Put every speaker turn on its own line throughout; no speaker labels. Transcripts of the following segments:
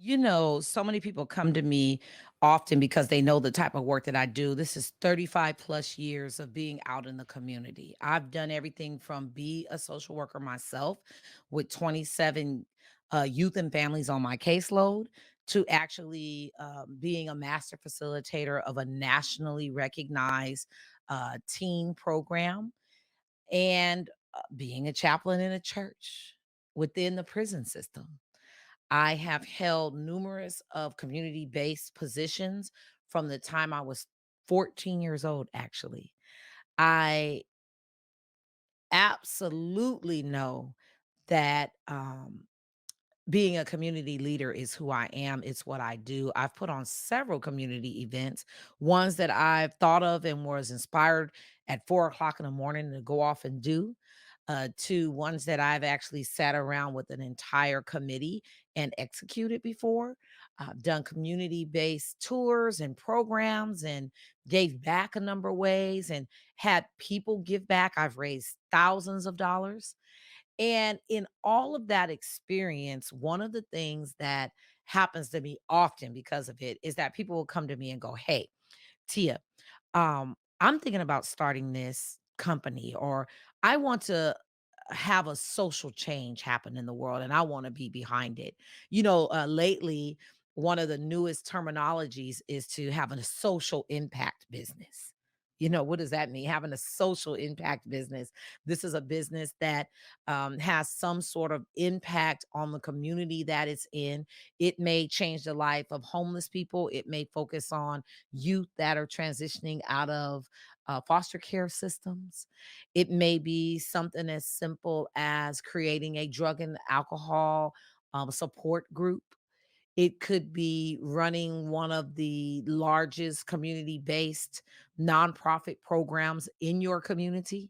So many people come to me often because they know the type of work that I do. This is 35 plus years of being out in the community. I've done everything from be a social worker myself with 27 youth and families on my caseload to actually being a master facilitator of a nationally recognized teen program and being a chaplain in a church within the prison system. I have held numerous of community-based positions from the time I was 14 years old, actually. I absolutely know that being a community leader is who I am. It's what I do. I've put on several community events, ones that I've thought of and was inspired at 4 o'clock in the morning to go off and do, to ones that I've actually sat around with an entire committee and executed before. I've done community based tours and programs and gave back a number of ways and had people give back. I've raised thousands of dollars and in all of that experience, one of the things that happens to me often because of it is that people will come to me and go, "Hey, Tia, I'm thinking about starting this company, or I want to have a social change happen in the world and I want to be behind it." Lately, one of the newest terminologies is to having a social impact business. What does that mean? Having a social impact business. This is a business that has some sort of impact on the community that it's in. It may change the life of homeless people. It may focus on youth that are transitioning out of foster care systems. It may be something as simple as creating a drug and alcohol support group. It could be running one of the largest community based nonprofit programs in your community.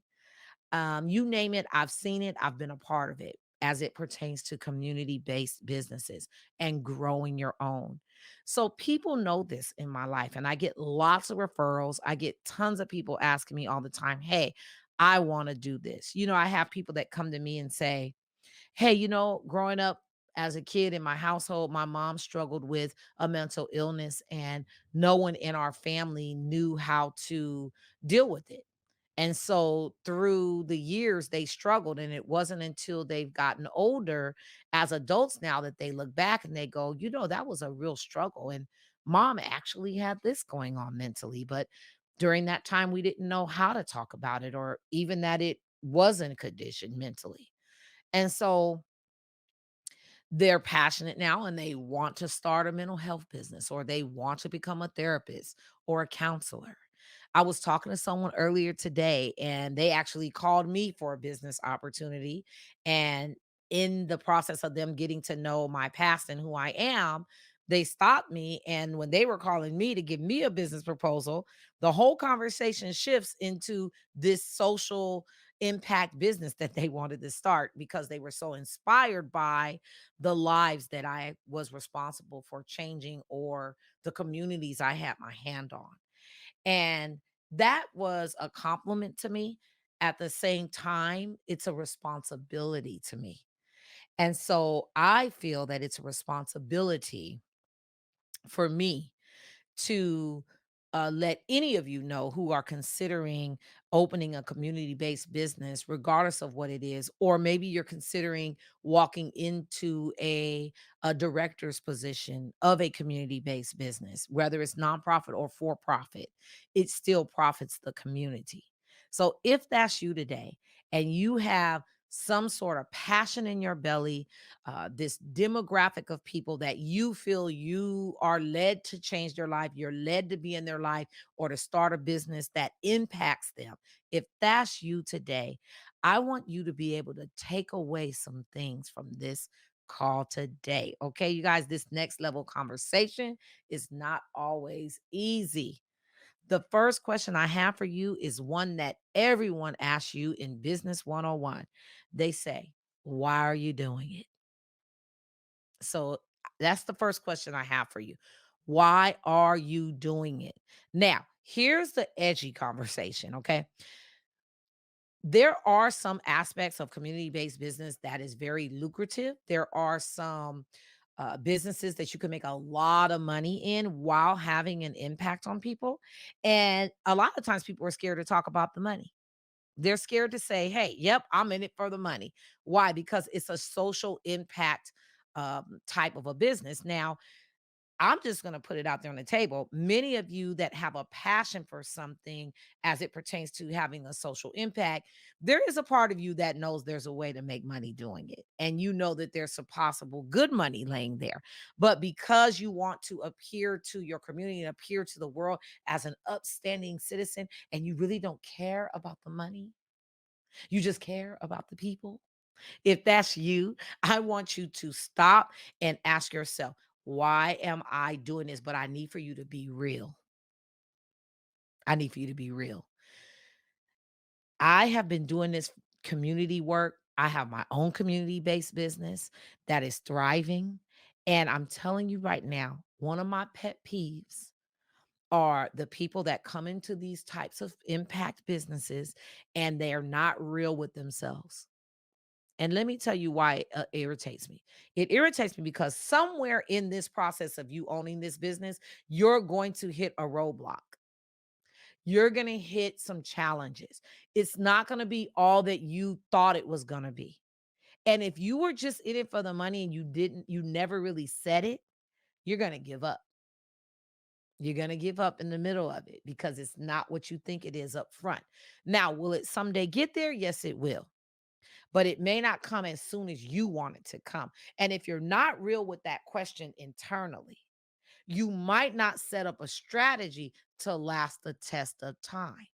You name it, I've seen it, I've been a part of it as it pertains to community based businesses and growing your own. So people know this in my life, and I get lots of referrals. I get tons of people asking me all the time, "Hey, I want to do this." I have people that come to me and say, "Hey, growing up as a kid in my household, my mom struggled with a mental illness, and no one in our family knew how to deal with it. And so through the years, they struggled. And it wasn't until they've gotten older as adults now that they look back and they go, that was a real struggle. And mom actually had this going on mentally. But during that time, we didn't know how to talk about it or even that it wasn't a condition mentally." And so they're passionate now and they want to start a mental health business or they want to become a therapist or a counselor. I was talking to someone earlier today and they actually called me for a business opportunity. And in the process of them getting to know my past and who I am, they stopped me. And when they were calling me to give me a business proposal, the whole conversation shifts into this social impact business that they wanted to start because they were so inspired by the lives that I was responsible for changing or the communities I had my hand on. And that was a compliment to me. At the same time, it's a responsibility to me. And so I feel that it's a responsibility for me to let any of you know who are considering opening a community based business, regardless of what it is, or maybe you're considering walking into a director's position of a community based business, whether it's nonprofit or for profit, it still profits the community. So if that's you today and you have some sort of passion in your belly, this demographic of people that you feel you are led to change their life, you're led to be in their life or to start a business that impacts them. If that's you today, I want you to be able to take away some things from this call today. Okay, you guys, this next level conversation is not always easy. The first question I have for you is one that everyone asks you in Business 101. They say, "Why are you doing it?" So that's the first question I have for you. Why are you doing it? Now, here's the edgy conversation, okay? There are some aspects of community-based business that is very lucrative. There are some businesses that you can make a lot of money in while having an impact on people. And a lot of times people are scared to talk about the money. They're scared to say, hey, yep, I'm in it for the money. Why? Because it's a social impact type of a business. Now, I'm just going to put it out there on the table. Many of you that have a passion for something as it pertains to having a social impact, there is a part of you that knows there's a way to make money doing it. And you know that there's some possible good money laying there. But because you want to appear to your community and appear to the world as an upstanding citizen, and you really don't care about the money, you just care about the people. If that's you, I want you to stop and ask yourself, why am I doing this? But I need for you to be real. I need for you to be real. I have been doing this community work. I have my own community based business that is thriving. And I'm telling you right now, one of my pet peeves are the people that come into these types of impact businesses and they're not real with themselves. And let me tell you why it irritates me. It irritates me because somewhere in this process of you owning this business, you're going to hit a roadblock. You're going to hit some challenges. It's not going to be all that you thought it was going to be. And if you were just in it for the money and you never really said it, you're going to give up. You're going to give up in the middle of it because it's not what you think it is up front. Now, will it someday get there? Yes, it will, but it may not come as soon as you want it to come. And if you're not real with that question internally, you might not set up a strategy to last the test of time.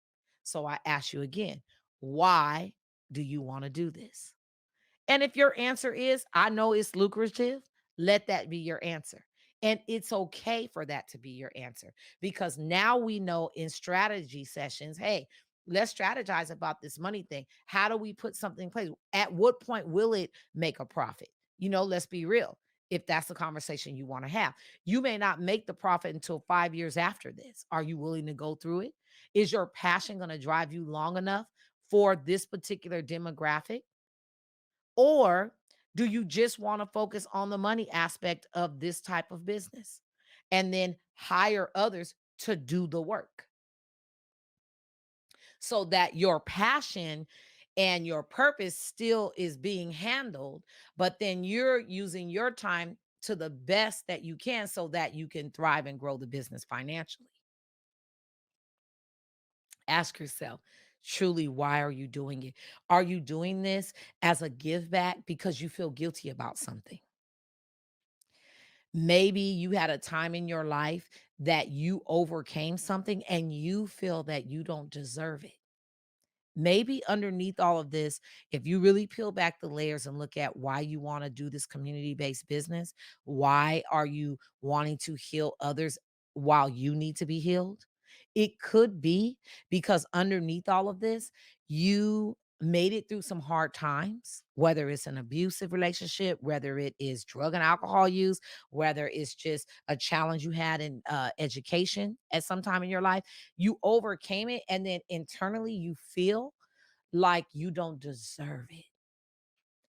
So I ask you again, why do you want to do this? And if your answer is, I know it's lucrative, let that be your answer. And it's okay for that to be your answer because now we know in strategy sessions, hey, let's strategize about this money thing. How do we put something in place? At what point will it make a profit? Let's be real. If that's the conversation you want to have, you may not make the profit until 5 years after this. Are you willing to go through it? Is your passion going to drive you long enough for this particular demographic? Or do you just want to focus on the money aspect of this type of business and then hire others to do the work so that your passion and your purpose still is being handled, but then you're using your time to the best that you can so that you can thrive and grow the business financially? Ask yourself, truly, why are you doing it? Are you doing this as a give back because you feel guilty about something? Maybe you had a time in your life that you overcame something and you feel that you don't deserve it. Maybe underneath all of this, if you really peel back the layers and look at why you want to do this community based business, why are you wanting to heal others while you need to be healed? It could be because underneath all of this, you made it through some hard times, whether it's an abusive relationship, whether it is drug and alcohol use, whether it's just a challenge you had in education at some time in your life. You overcame it, and then internally you feel like you don't deserve it.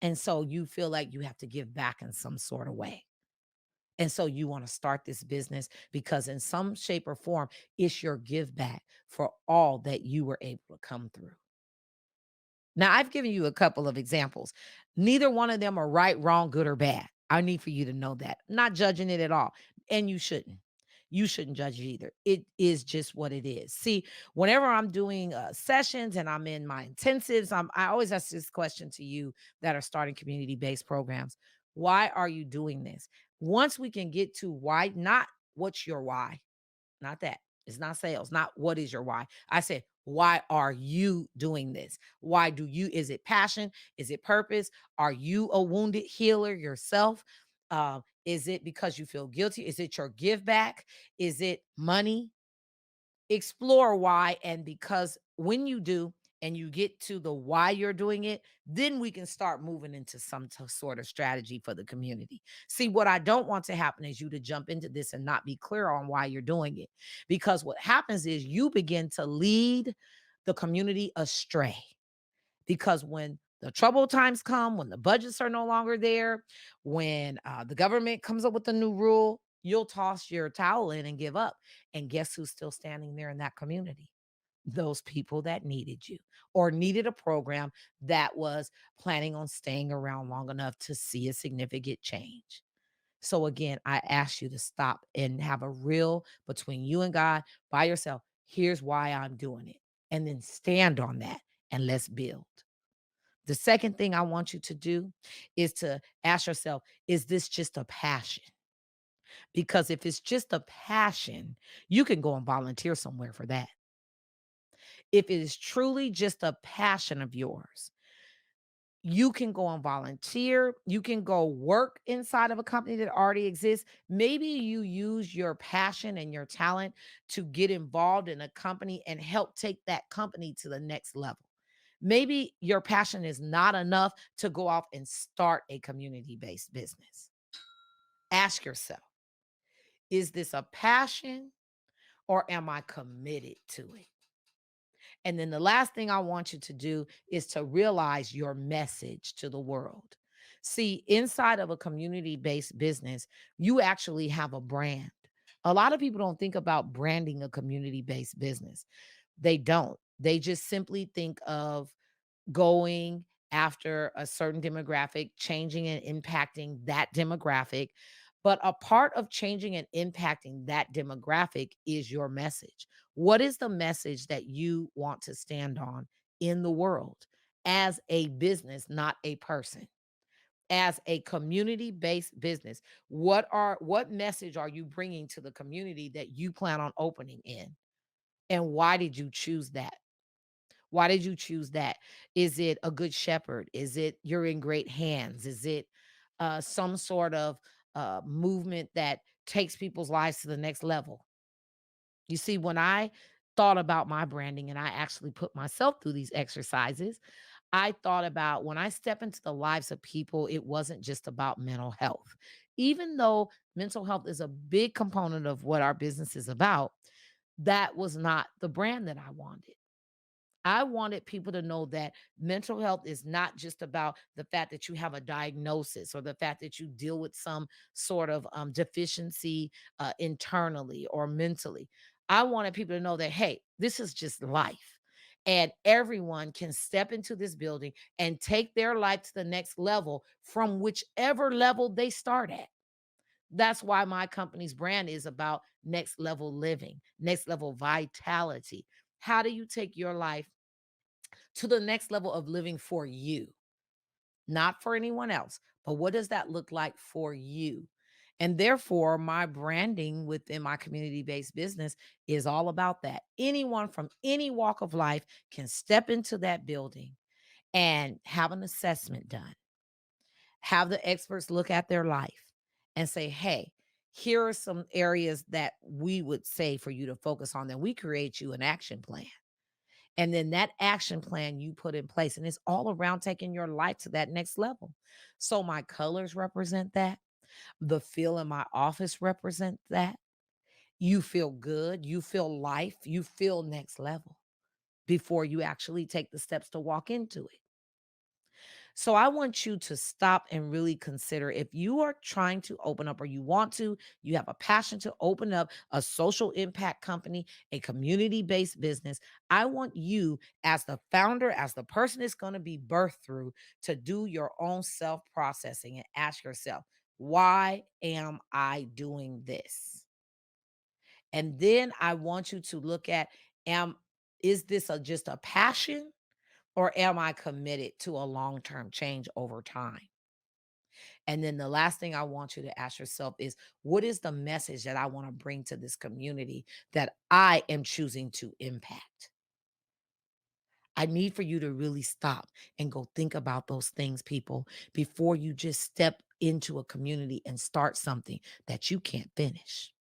And so you feel like you have to give back in some sort of way. And so you want to start this business because, in some shape or form, it's your give back for all that you were able to come through. Now, I've given you a couple of examples. Neither one of them are right, wrong, good, or bad. I need for you to know that. Not judging it at all. And you shouldn't. You shouldn't judge it either. It is just what it is. See, whenever I'm doing sessions and I'm in my intensives, I always ask this question to you that are starting community based programs. Why are you doing this? Once we can get to why, not what's your why, not that. It's not sales, not what is your why. I said, why are you doing this? Why do you, is it passion? Is it purpose? Are you a wounded healer yourself? Is it because you feel guilty? Is it your give back? Is it money? Explore why. And because when you do, and you get to the why you're doing it, then we can start moving into some sort of strategy for the community. See, what I don't want to happen is you to jump into this and not be clear on why you're doing it. Because what happens is you begin to lead the community astray. Because when The troubled times come when the budgets are no longer there, when the government comes up with a new rule, you'll toss your towel in and give up. And guess who's still standing there in that community? Those people that needed you or needed a program that was planning on staying around long enough to see a significant change. So again, I ask you to stop and have a real between you and God by yourself. Here's why I'm doing it. And then stand on that and let's build. The second thing I want you to do is to ask yourself, is this just a passion? Because if it's just a passion, you can go and volunteer somewhere for that. If it is truly just a passion of yours, you can go and volunteer. You can go work inside of a company that already exists. Maybe you use your passion and your talent to get involved in a company and help take that company to the next level. Maybe your passion is not enough to go off and start a community based business. Ask yourself, is this a passion or am I committed to it? And then the last thing I want you to do is to realize your message to the world. See, inside of a community based business, you actually have a brand. A lot of people don't think about branding a community based business. They don't. They just simply think of going after a certain demographic, changing and impacting that demographic. But a part of changing and impacting that demographic is your message. What is the message that you want to stand on in the world as a business, not a person? As a community-based business, what message are you bringing to the community that you plan on opening in? And why did you choose that? Why did you choose that? Is it a good shepherd? Is it you're in great hands? Is it some sort of movement that takes people's lives to the next level? You see, when I thought about my branding and I actually put myself through these exercises, I thought about when I step into the lives of people, it wasn't just about mental health. Even though mental health is a big component of what our business is about, that was not the brand that I wanted. I wanted people to know that mental health is not just about the fact that you have a diagnosis or the fact that you deal with some sort of deficiency internally or mentally. I wanted people to know that, hey, this is just life. And everyone can step into this building and take their life to the next level from whichever level they start at. That's why my company's brand is about next level living, next level vitality. How do you take your life to the next level of living for you, not for anyone else? But what does that look like for you? And therefore, my branding within my community based business is all about that. Anyone from any walk of life can step into that building and have an assessment done, have the experts look at their life and say, hey, here are some areas that we would say for you to focus on. Then we create you an action plan. And then that action plan you put in place, and it's all around taking your life to that next level. So my colors represent that. The feel in my office represent that. You feel good, you feel life, you feel next level before you actually take the steps to walk into it. So I want you to stop and really consider if you are trying to open up or you want to, you have a passion to open up a social impact company, a community based business. I want you, as the founder, as the person it's going to be birthed through, to do your own self processing and ask yourself, why am I doing this? And then I want you to look at, am is this just a passion or am I committed to a long-term change over time? And then the last thing I want you to ask yourself is, what is the message that I want to bring to this community that I am choosing to impact? I need for you to really stop and go think about those things, people, before you just step into a community and start something that you can't finish.